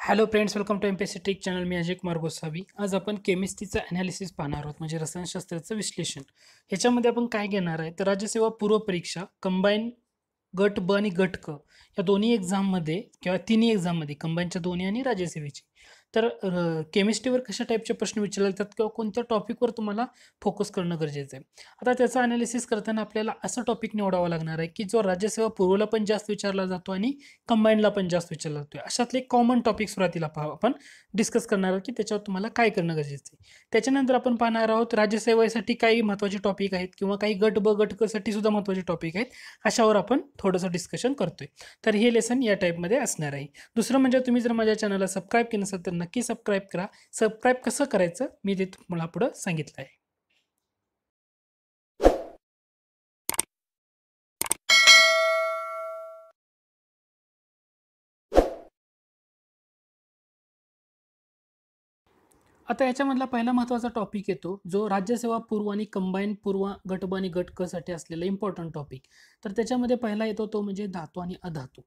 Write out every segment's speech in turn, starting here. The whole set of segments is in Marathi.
Hello friends, welcome to MPSC trick channel. मी अजय कुमार गोसावी. आज आपण केमिस्ट्रीचं ॲनालिसिस पाहणार आहोत, म्हणजे रसायनशास्त्राचं विश्लेषण. ह्याच्यामध्ये आपण काय घेणार आहे तर राज्यसेवा पूर्व परीक्षा कंबाईन गट ब आणि गट क या दोन्ही एक्झाममध्ये किंवा तिन्ही एक्झाममध्ये कंबाईनच्या दोन्ही आणि राज्यसेवेची तर केमिस्ट्रीवर कशा टाईपचे प्रश्न विचारले जातात किंवा कोणत्या टॉपिकवर तुम्हाला फोकस करणं गरजेचं आहे. आता त्याचं ॲनालिसिस करताना आपल्याला असा टॉपिक निवडावा लागणार आहे की जो राज्यसेवा पूर्वला पण जास्त विचारला जातो आणि कंबाईनला पण जास्त विचारला जातो. अशातले कॉमन टॉपिक सुरुवातीला आपण डिस्कस करणार आहोत की त्याच्यावर तुम्हाला काय करणं गरजेचं आहे. त्याच्यानंतर आपण पाहणार आहोत राज्यसेवेसाठी काही महत्त्वाचे टॉपिक आहेत किंवा काही गट ब गट क साठी सुद्धा महत्त्वाचे टॉपिक आहेत. अशावर आपण थोडंसं डिस्कशन करतोय. तर हे लेसन या टाईपमध्ये असणार आहे. दुसरं म्हणजे तुम्ही जर माझ्या चॅनलला सबस्क्राईब केलं नसेल तर नक्की सबस्क्राईब करा. सबस्क्राईब कसं करायचं मी ते तुम्हाला पुढं सांगितलं आहे. आता याच्यामधला पहिला महत्त्वाचा टॉपिक येतो जो राज्यसेवा पूर्व आणि कंबाईन पूर्व गट ब आणि गट क साठी असलेला इम्पॉर्टंट टॉपिक. तर त्याच्यामध्ये पहिला येतो तो म्हणजे धातू आणि अधातू.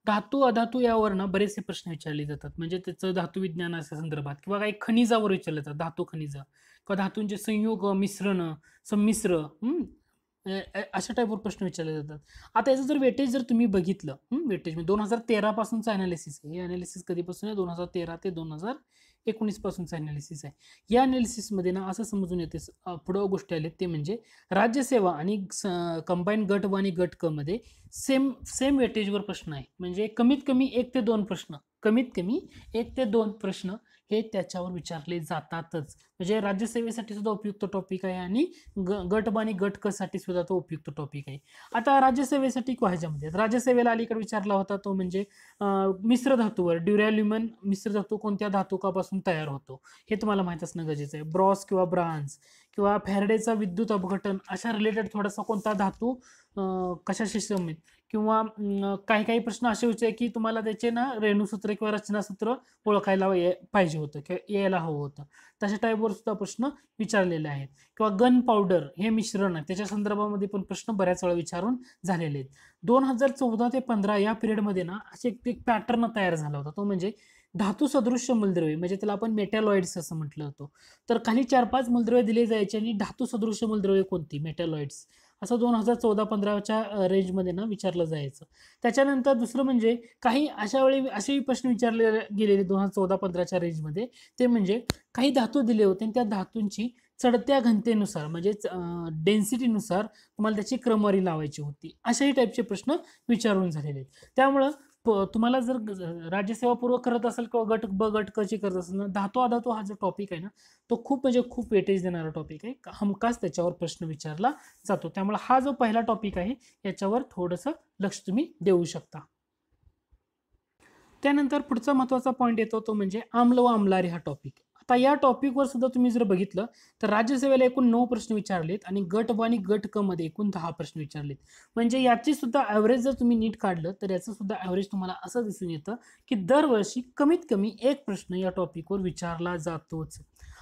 धातू अधातू यावर ना बरेचसे प्रश्न विचारले जातात, म्हणजे त्याचं धातू विज्ञानाच्या संदर्भात किंवा काही खनिजावर विचारले जातात, धातू खनिज किंवा धातूंचे संयोग मिश्रण संमिश्र अशा टाईपवर प्रश्न विचारले जातात. आता याचं जर वेटेज जर तुम्ही बघितलं, वेटेज म्हणजे 2013 पासूनचं अनालिसिस आहे. हे अनालिसिस कधीपासून आहे? 2013 ते 2019 पासूनचं अनालिसिस आहे. या अनालिसिसमध्ये ना असं समजून येते पुढं गोष्टी आले ते म्हणजे राज्यसेवा आणि कंबाईन गट व आणि गट क मध्ये सेम सेम वेटेजवर प्रश्न आहे. म्हणजे कमीत कमी 1 ते 2 प्रश्न, कमीत कमी 1 ते 2 प्रश्न हे त्याच्यावर विचारले जातातच. म्हणजे राज्यसेवेसाठी सुद्धा उपयुक्त टॉपिक आहे आणि गट ब आणि गट क साठी सुद्धा तो उपयुक्त टॉपिक आहे. आता राज्यसेवेसाठी ह्याच्यामध्ये राज्यसेवेला अलीकडे विचारला होता तो म्हणजे मिश्र धातूवर ड्युरॅल्युमन मिश्र धातू कोणत्या धातुकापासून तयार होतो हे तुम्हाला माहित असणं गरजेचं आहे. ब्रॉस किंवा ब्रांझ किंवा फॅरेडेचा विद्युत अपघटन अशा रिलेटेड थोडासा कोणता धातू कशाशी संबंधित किंवा काही काही प्रश्न असे होते की तुम्हाला त्याचे ना रेणुसूत्र किंवा रचनासूत्र ओळखायला पाहिजे होतं किंवा यायला हवं होतं. तशा टाईपवर सुद्धा प्रश्न विचारलेले आहेत. किंवा गन पावडर हे मिश्रण आहे त्याच्या संदर्भामध्ये पण प्रश्न बऱ्याच वेळा विचारून झालेले आहेत. 2014 ते 15 या पिरियडमध्ये ना असे एक पॅटर्न तयार झाला होता, तो म्हणजे धातू सदृश्य मूलद्रव्ये, म्हणजे त्याला आपण मेटॅलॉइड्स असं म्हटलं होतं. तर खाली 4-5 मूलद्रव्ये दिले जायचे आणि धातू सदृश्य मूलद्रव्ये कोणती, मेटॅलॉइड्स, असं 2014-15च्या रेंजमध्ये ना विचारलं जायचं. त्याच्यानंतर दुसरं म्हणजे काही अशा वेळी असेही प्रश्न विचारले गेलेले 2014-15च्या रेंजमध्ये, ते म्हणजे काही धातू दिले होते आणि त्या धातूंची चढत्या घनतेनुसार म्हणजे डेन्सिटीनुसार तुम्हाला त्याची क्रमवारी लावायची होती. अशाही टाईपचे प्रश्न विचारून झालेले आहेत. त्यामुळं तुम्हाला जर राज्यसेवा पूर्व करत असेल किंवा गट ब गट क ची करत असेल ना, धातू अधातू हा जो टॉपिक आहे ना तो खूप म्हणजे खूप वेटेज देणारा टॉपिक आहे. हमखास त्याच्यावर प्रश्न विचारला जातो. त्यामुळे हा जो पहिला टॉपिक आहे याच्यावर थोडंसं लक्ष तुम्ही देऊ शकता. त्यानंतर पुढचा महत्त्वाचा पॉईंट येतो तो म्हणजे आम्ल व आम्लारी हा टॉपिक. आता या टॉपिकवर सुद्धा तुम्ही जर बघितलं तर राज्यसेवेला एकूण 9 प्रश्न विचारलेत आणि गट ब आणि गट क मध्ये एकूण 10 प्रश्न विचारलेत. म्हणजे याची सुद्धा ॲव्हरेज जर तुम्ही नीट काढलं तर याचं सुद्धा ॲव्हरेज तुम्हाला असं दिसून येतं की दरवर्षी कमीत कमी एक प्रश्न या टॉपिकवर विचारला जातोच.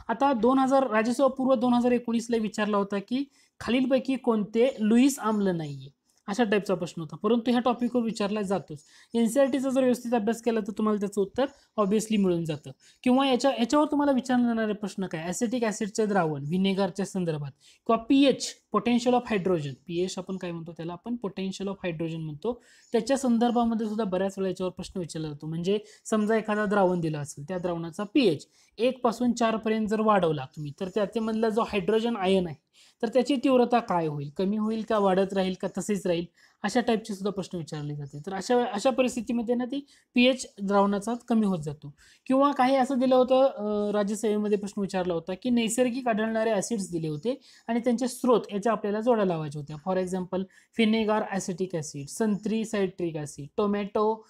आता 2000 राज्यसेवा पूर्व 2019ला विचारला होता की खालीलपैकी कोणते लुईस आम्ल नाहीये, अशा टाईपचा प्रश्न होता, परंतु ह्या टॉपिकवर विचारला जातोच. एनसीईआरटीचा जर व्यवस्थित अभ्यास केला तर तुम्हाला त्याचं उत्तर ऑब्विसली मिळून जातं. किंवा याच्यावर तुम्हाला विचारले जाणारे प्रश्न काय, ॲसिटिक ॲसिडचे द्रावण व्हिनेगारच्या संदर्भात किंवा pH potential of hydrogen, pH आपण काय म्हणतो त्याला आपण पोटेन्शियल ऑफ हायड्रोजन म्हणतो, त्याच्या संदर्भामध्ये सुद्धा बऱ्याच वेळा याच्यावर प्रश्न विचारला जातो. म्हणजे समजा एखादा द्रावण दिला असेल, त्या द्रावणाचा पीएच 1 पासून 4 पर्यंत जर वाढवला तुम्ही तर त्याच्यामधला जो हायड्रोजन आयन आहे तर त्याची तीव्रता काय होईल, कमी होईल का वाढत राहील का तसेच राहील, अशा टाईपचे सुद्धा प्रश्न विचारले जाते. तर अशा परिस्थितीमध्ये ना ती पीएच द्रावणाचा कमी होत जातो. किंवा काही असं दिलं होतं राज्यसेवेमध्ये प्रश्न विचारला होता की नैसर्गिक आढळणारे ॲसिड्स दिले होते आणि त्यांचे स्रोत याच्या आपल्याला जोड्या लावायच्या होत्या. फॉर एक्झाम्पल फिनेगार ॲसिटिक ॲसिड, संत्री citric acid, tomato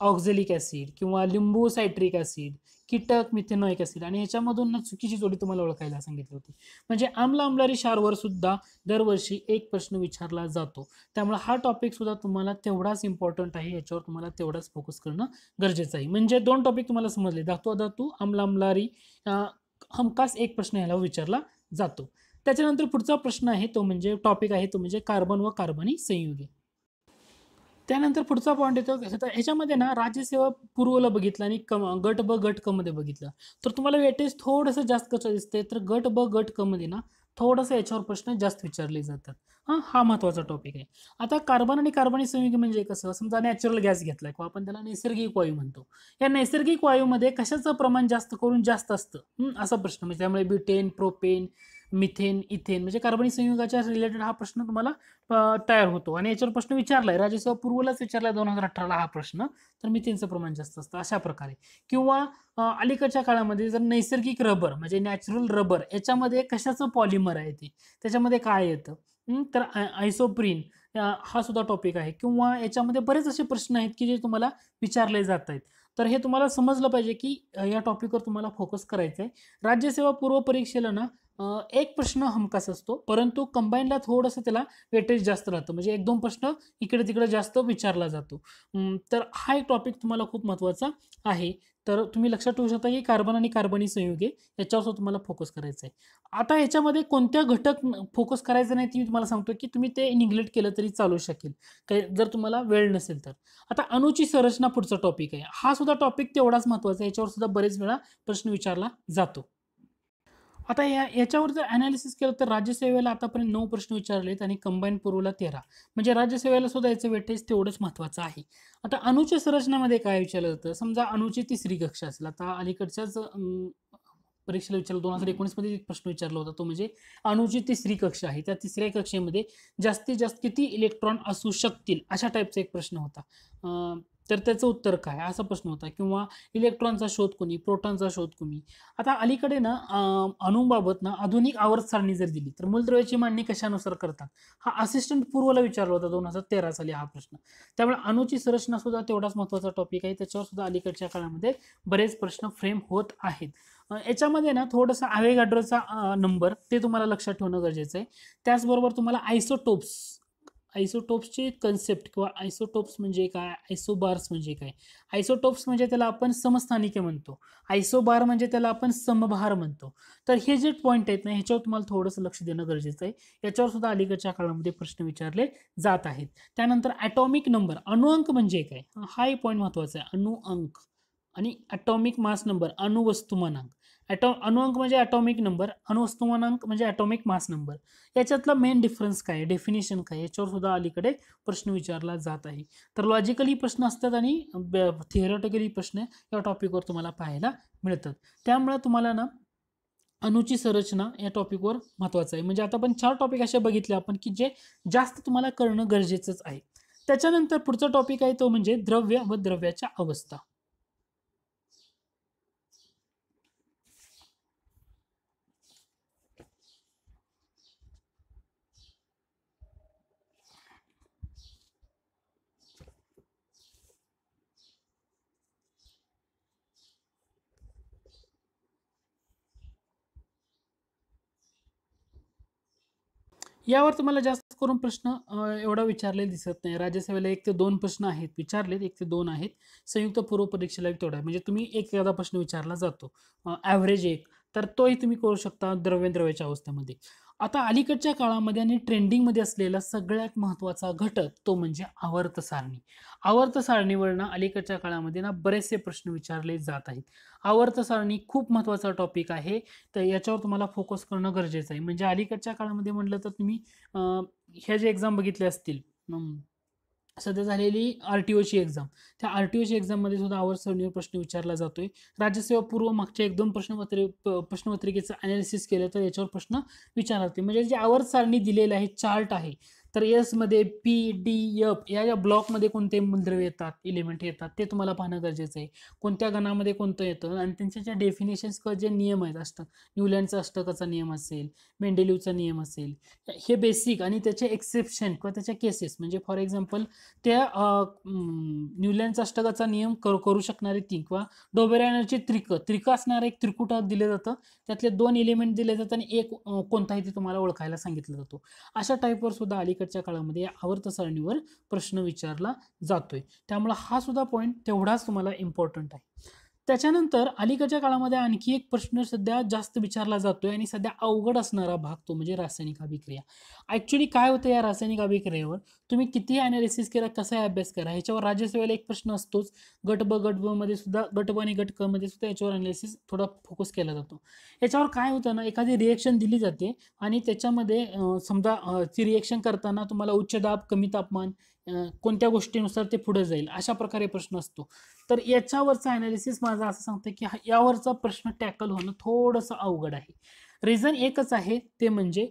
oxalic acid किंवा लिंबू सायट्रिक ॲसिड, कीटक मिथेनॉइक ॲसिड, आणि ह्याच्यामधून ना चुकीची जोडी तुम्हाला ओळखायला सांगितली होती. म्हणजे आम्ल आम्लारी क्षारवर सुद्धा दरवर्षी एक प्रश्न विचारला जातो. त्यामुळे हा टॉपिक सुद्धा तुम्हाला तेवढाच इम्पॉर्टंट आहे, याच्यावर तुम्हाला तेवढाच फोकस करणं गरजेचं आहे. म्हणजे 2 टॉपिक तुम्हाला समजले, धातू अधातू, आम्ल आम्लारी, हमखास एक प्रश्न याला विचारला जातो. त्याच्यानंतर पुढचा प्रश्न आहे तो म्हणजे टॉपिक आहे तो म्हणजे कार्बन व कार्बनी संयुगे. त्यानंतर पुढचा पॉईंट येतो ह्याच्यामध्ये ना राज्यसेवा पूर्वला बघितलं आणि गट ब गट क मध्ये बघितलं तर तुम्हाला वेटेज थोडंसं जास्त कसं दिसतंय तर गट ब गट क मध्ये ना थोडंसं याच्यावर प्रश्न जास्त विचारले जातात. हा महत्वाचा टॉपिक आहे. आता कार्बन आणि कार्बनिक संयुग म्हणजे कसं समजा नॅचरल गॅस घेतलाय किंवा आपण त्याला नैसर्गिक वायू म्हणतो. या नैसर्गिक वायूमध्ये कशाचं प्रमाण जास्त करून जास्त असतं असा प्रश्न म्हणजे त्यामुळे ब्युटेन प्रोपेन मिथेन इथेन म्हणजे कार्बनिक संयुगाच्या रिलेटेड हा प्रश्न तुम्हाला तयार होतो आणि याच्यावर प्रश्न विचारलाय राज्यसेवा पूर्वलाच विचारलाय 2018ला हा प्रश्न. तर मिथेनचं प्रमाण जास्त असतं अशा प्रकारे. किंवा अलीकडच्या काळामध्ये जर नैसर्गिक रबर म्हणजे नॅचरल रबर याच्यामध्ये कशाचं पॉलिमर आहे ते त्याच्यामध्ये काय येतं तर आयसोप्रीन हा सुद्धा टॉपिक आहे. किंवा याच्यामध्ये बरेच असे प्रश्न आहेत की जे तुम्हाला विचारले जात आहेत. तर हे तुम्हाला समजलं पाहिजे की या टॉपिकवर तुम्हाला फोकस करायचा आहे. राज्यसेवा पूर्व परीक्षेला ना एक प्रश्न हमखास असतो परंतु कंबाईनला थोडंसं त्याला वेटेज जास्त राहतं म्हणजे एक दोन प्रश्न इकडे तिकडे जास्त विचारला जातो. तर हा एक टॉपिक तुम्हाला खूप महत्त्वाचा आहे. तर तुम्ही लक्षात ठेवू शकता की कार्बन आणि कार्बनी संयुगे याच्यावर तुम्हाला फोकस करायचा आहे. आता याच्यामध्ये कोणत्या घटक फोकस करायचं नाही ते मी तुम्हाला सांगतो की तुम्ही ते निग्लेक्ट केलं तरी चालू शकेल काही जर तुम्हाला वेळ नसेल तर. आता अणूची संरचना पुढचा टॉपिक आहे. हा सुद्धा टॉपिक तेवढाच महत्त्वाचा आहे. याच्यावर सुद्धा बरेच वेळा प्रश्न विचारला जातो. आता याच्यावर जर अनालिसिस केलं तर राज्यसेवेला आतापर्यंत 9 प्रश्न विचारले आहेत आणि कंबाईन पूर्वला 13 म्हणजे राज्यसेवेला सुद्धा याचं वेटेज तेवढंच महत्त्वाचं आहे. आता अणूच्या संरचनेमध्ये काय विचारलं जातं समजा अणूची तिसरी कक्षा असेल आता अलीकडच्याच परीक्षेला विचारलं 2019 मध्ये एक प्रश्न विचारला होता तो म्हणजे अणूची तिसरी कक्षा आहे त्या तिसऱ्या कक्षेमध्ये जास्तीत जास्त किती इलेक्ट्रॉन असू शकतील अशा टाईपचा एक प्रश्न होता. तर त्याचं उत्तर काय असा प्रश्न होता. किंवा इलेक्ट्रॉनचा शोध कोणी प्रोटॉनचा शोध कोणी. आता अलीकडे ना अणूबाबत ना आधुनिक आवर्त सारणी जर दिली तर मूलद्रव्याची मांडणी कशानुसार करतात हा असिस्टंट पूर्वला विचारला होता 2013 साली हा प्रश्न. त्यामुळे अणूची संरचना सुद्धा तेवढाच महत्त्वाचा टॉपिक आहे त्याच्यावर सुद्धा अलीकडच्या काळामध्ये बरेच प्रश्न फ्रेम होत आहेत. याच्यामध्ये ना थोडंसं अवेगाड्रोचा नंबर ते तुम्हाला लक्षात ठेवणं गरजेचं आहे. त्याचबरोबर तुम्हाला आयसोटोप्सची कन्सेप्ट किंवा आयसोटोप्स म्हणजे काय आयसोबार्स म्हणजे काय. आयसोटोप्स म्हणजे त्याला आपण समस्थानिके म्हणतो. आयसोबार म्हणजे त्याला आपण समभार म्हणतो. तर हे जे पॉईंट आहेत ना ह्याच्यावर तुम्हाला थोडंसं लक्ष देणं गरजेचं आहे. याच्यावर सुद्धा अलीकडच्या काळामध्ये प्रश्न विचारले जात आहेत. त्यानंतर ॲटॉमिक नंबर अणुअंक म्हणजे काय हा एक पॉईंट महत्त्वाचा आहे. अणुअंक आणि ॲटॉमिक मास नंबर अणुवस्तुमानांक. अणुअंक म्हणजे ॲटॉमिक नंबर अणुवस्तुमानांक म्हणजे ॲटॉमिक मास नंबर. याच्यातला मेन डिफरन्स काय डेफिनेशन काय याच्यावर सुद्धा अलीकडे प्रश्न विचारला जात आहे. तर लॉजिकली प्रश्न असतात आणि थिअरॉटिकली प्रश्न या टॉपिकवर तुम्हाला पाहायला मिळतात. त्यामुळे तुम्हाला ना अणूची संरचना या टॉपिकवर महत्त्वाचं आहे. म्हणजे आता आपण 4 टॉपिक असे बघितले आपण की जे जास्त तुम्हाला करणं गरजेचंच आहे. त्याच्यानंतर पुढचा टॉपिक आहे तो म्हणजे द्रव्य व द्रव्याच्या अवस्था. यावर तुम्हाला जास्त करून प्रश्न एवढा विचारले दिसत नाही. राज्यसेवेला 1 ते 2 प्रश्न आहेत विचारलेत 1 ते 2 आहेत. संयुक्त पूर्व परीक्षेला तेवढा आहे. म्हणजे तुम्ही एखादा प्रश्न विचारला जातो. ॲव्हरेज 1 तर तोही तुम्ही करू शकता द्रव्याच्या अवस्थेमध्ये. आता अलीकडच्या काळामध्ये आणि ट्रेंडिंगमध्ये असलेला सगळ्यात महत्त्वाचा घटक तो म्हणजे आवर्त सारणी. आवर्त सारणीवर ना अलीकडच्या काळामध्ये ना बरेचसे प्रश्न विचारले जात आहेत. आवर्त सारणी खूप महत्त्वाचा टॉपिक आहे. तर याच्यावर तुम्हाला फोकस करणं गरजेचं आहे. म्हणजे अलीकडच्या काळामध्ये म्हटलं तर तुम्ही ह्या जे एक्झाम बघितले असतील सध्या झालेली आर-टी-ओची एक्झाम त्या आर-टी-ओची एक्झाममध्ये सुद्धा आवर्त सारणीवर प्रश्न विचारला जातोय. राज्यसेवा पूर्व मागच्या 1-2 प्रश्नपत्रिकेचं अनालिसिस केलं तर याच्यावर प्रश्न विचारला जाते. म्हणजे जे आवर्त सारणी दिलेलं आहे चार्ट आहे तर एसमध्ये पी डी एफ या ज्या ब्लॉकमध्ये कोणते मूलद्रव्य येतात एलिमेंट येतात ते तुम्हाला पाहणं गरजेचं आहे. कोणत्या गणामध्ये कोणतं येतं आणि त्यांच्या ज्या डेफिनेशन्स किंवा जे नियम आहेत न्यूलँडचा अष्टकाचा नियम असेल मेंडेलिव्हचा नियम असेल हे बेसिक आणि त्याचे एक्सेप्शन किंवा त्याच्या केसेस म्हणजे फॉर एक्झाम्पल त्या न्यूलँडचा अष्टकाचा नियम करू शकणारे 3 किंवा डोबेरायनरचे त्रिक असणारे एक त्रिकुट दिले जातं. त्यातले 2 एलिमेंट दिले जातात आणि एक कोणताही ते तुम्हाला ओळखायला सांगितलं जातो. अशा टाईपवर सुद्धा अलीकडच्या काळामध्ये या आवर्त सारणीवर प्रश्न विचारला जातोय. त्यामुळे हा सुद्धा पॉईंट तेवढाच तुम्हाला इम्पॉर्टंट आहे. त्याच्यानंतर अलीकडच्या काळामध्ये आणखी एक प्रश्न सध्या जास्त विचारला जातोय आणि सध्या अवघड असणारा भाग तो म्हणजे रासायनिक अभिक्रिया. ॲक्च्युअली काय होतं या रासायनिक अभिक्रियेवर तुम्ही कितीही ॲनालिसिस करा, कसाही अभ्यास करा, ह्याच्यावर राज्यसेवेला एक प्रश्न असतोच. गट ब, गट ब मध्ये सुद्धा गट ब आणि गट क मध्ये सुद्धा याच्यावर ॲनालिसिस थोडा फोकस केला जातो. याच्यावर काय होतं ना, एखादी रिएक्शन दिली जाते आणि त्याच्यामध्ये समजा ती रिएक्शन करताना तुम्हाला उच्च दाब, कमी तापमान कोणत्या गोष्टीनुसार ते पुढे जाईल अशा प्रकारे प्रश्न असतो. तर याच्यावरचा ॲनालिसिस माझा असं सांगतं की यावरचा प्रश्न टॅकल होणं थोडंसं अवघड आहे. रिझन एकच आहे ते म्हणजे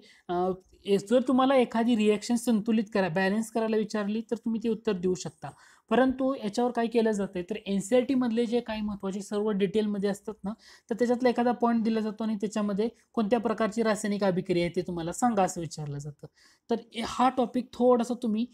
जर तुम्हाला एखादी रिएक्शन संतुलित करा, बॅलन्स करायला विचारली तर तुम्ही ते उत्तर देऊ शकता. परंतु याच्यावर काय केलं जातंय तर NCERT मधले जे काही महत्त्वाचे सर्व डिटेलमध्ये असतात ना, तर त्याच्यातला एखादा पॉईंट दिला जातो आणि त्याच्यामध्ये कोणत्या प्रकारची रासायनिक अभिक्रिया आहे ते तुम्हाला सांगा असं विचारलं जातं. तर हा टॉपिक थोडासा तुम्ही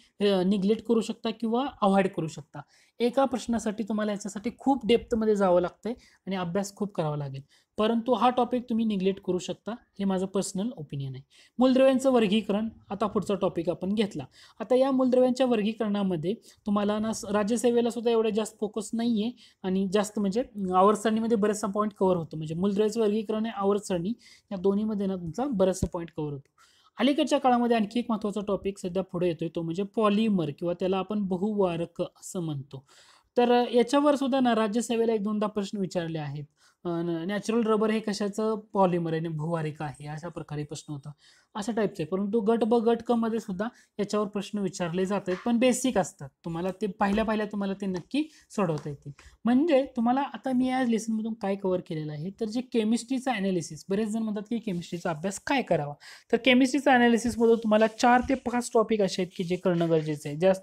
निग्लेक्ट करू शकता किंवा अव्हॉइड करू शकता. एका प्रश्नासाठी तुम्हाला याच्यासाठी खूप डेप्थमध्ये जावं लागतंय आणि अभ्यास खूप करावा लागेल. परंतु हा टॉपिक तुम्ही निग्लेक्ट करू शकता. हे माझं पर्सनल ओपिनियन आहे. मूलद्रव्यांचं वर्गीकरण आता पुढचा टॉपिक आपण घेतला. आता या मूलद्रव्यांच्या वर्गीकरणामध्ये तुम्हाला ना राज्यसेवेला सुद्धा एवढं जास्त फोकस नाही आहे आणि जास्त म्हणजे आवर्त सारणीमध्ये बरेचसा पॉईंट कव्हर होतो. म्हणजे मूलद्रव्याचं वर्गीकरण आणि आवर्त सारणी या दोन्हीमध्ये ना तुमचा बराचसा पॉईंट कव्हर होतो. अलीकडच्या काळामध्ये आणखी एक महत्त्वाचा टॉपिक सध्या पुढे येतोय तो म्हणजे पॉलिमर किंवा त्याला आपण बहुवारक असं म्हणतो. तर याच्यावर सुद्धा ना राज्यसेवेला 1-2दा प्रश्न विचारले आहेत. नॅचरल रबर हे कशाचं पॉलिमर आहे आणि भूवारिक आहे अशा प्रकारे प्रश्न होता. अशा टाईपचे परंतु गट ब, गट क मध्ये सुद्धा याच्यावर प्रश्न विचारले जात आहेत पण बेसिक असतात. तुम्हाला ते पाहिल्या तुम्हाला ते नक्की सोडवता येतील. म्हणजे तुम्हाला आता मी या लेसनमधून काय कव्हर केलेलं आहे तर जे केमिस्ट्रीचा ॲनालिसिस बरेच जण म्हणतात की केमिस्ट्रीचा अभ्यास काय करावा. तर केमिस्ट्रीचा ॲनालिसिसमधून तुम्हाला 4 ते 5 टॉपिक असे आहेत की जे करणं गरजेचं आहे.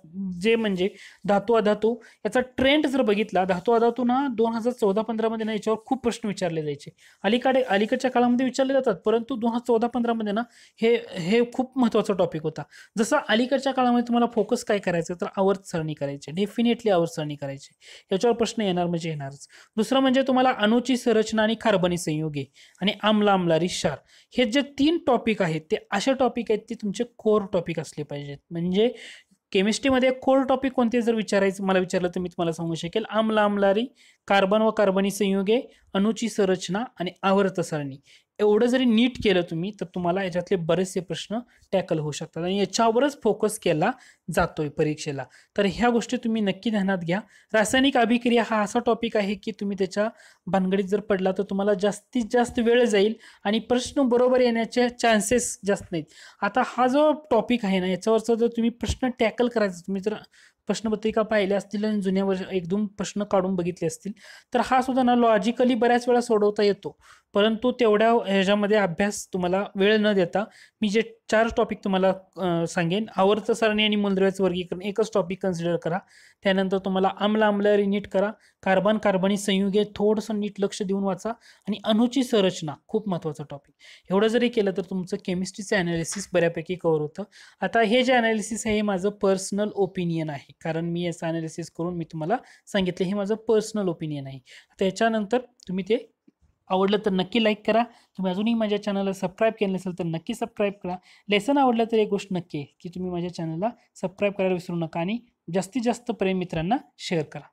जे म्हणजे धातू अधातू याचा ट्रेंड जर बघितला धातू अधातू ना 2014-15 मध्ये ना याच्यावर खूप प्रश्न विचारले जायचे. अलीकडच्या काळामध्ये विचारले जातात परंतु 2014-15 मध्ये ना हे हे खूप महत्त्वाचा टॉपिक होता. जसं अलीकडच्या काळामध्ये तुम्हाला फोकस काय करायचं तर आवर्त सारणी करायची. डेफिनेटली आवर्त सारणी करायची. याच्यावर प्रश्न येणार म्हणजे येणारच. दुसरं म्हणजे तुम्हाला अणूची संरचना आणि कार्बनी संयुगे आणि आम्ल आम्लारी क्षार हे जे 3 टॉपिक आहेत ते असे टॉपिक आहेत ते तुमचे कोर टॉपिक असले पाहिजेत. म्हणजे केमिस्ट्रीमध्ये कोर टॉपिक कोणते जर मला विचारलं तर मी तुम्हाला सांगू शकेल आम्ल आम्लारी, कार्बन व कार्बनी संयुगे, अणूची संरचना आणि आवर्त सारणी. एवढं जरी नीट केलं तुम्ही तर तुम्हाला याच्यातले बरेचसे प्रश्न टॅकल होऊ शकतात आणि याच्यावरच फोकस केला जातोय परीक्षेला. तर ह्या गोष्टी तुम्ही नक्की ध्यानात घ्या. रासायनिक अभिक्रिया हा असा टॉपिक आहे की तुम्ही त्याच्या भानगडीत जर पडला तर तुम्हाला जास्तीत जास्त वेळ जाईल आणि प्रश्न बरोबर येण्याचे चान्सेस जास्त नाहीत. आता हा जो टॉपिक आहे ना याच्यावरचा जर तुम्ही प्रश्न टॅकल करायचा तुम्ही जर प्रश्नपत्रिका पाहिल्या असतील आणि जुन्या वर्ष 1-2 प्रश्न काढून बघितले असतील तर हा सुद्धा ना लॉजिकली बऱ्याच वेळा सोडवता येतो. परंतु तेवढ्या ह्याच्यामध्ये अभ्यास तुम्हाला वेळ न देता मी जे 4 टॉपिक तुम्हाला सांगेन आवर्त सारणी आणि मूलद्रव्याचं वर्गीकरण एकच टॉपिक कन्सिडर करा. त्यानंतर तुम्हाला आम्ल आम्लारी नीट करा. कार्बन कार्बनी संयुगे थोडंसं नीट लक्ष देऊन वाचा आणि अणूची संरचना खूप महत्त्वाचा टॉपिक. एवढं जरी केलं तर तुमचं केमिस्ट्रीचं ॲनालिसिस बऱ्यापैकी कव्हर होतं. आता हे जे ॲनालिसिस आहे हे माझं पर्सनल ओपिनियन आहे. कारण मी याचं ॲनालिसिस करून मी तुम्हाला सांगितलं हे माझं पर्सनल ओपिनियन आहे. त्याच्यानंतर तुम्ही ते आवडलं तर नक्की लाईक करा. तुम्ही अजूनही माझ्या चॅनलला सबस्क्राईब केलं नसेल तर नक्की सबस्क्राईब करा. लेसन आवडलं तर एक गोष्ट नक्की आहे की तुम्ही माझ्या चॅनलला सबस्क्राईब करायला विसरू नका आणि जास्तीत जास्त प्रेम मित्रांना शेअर करा.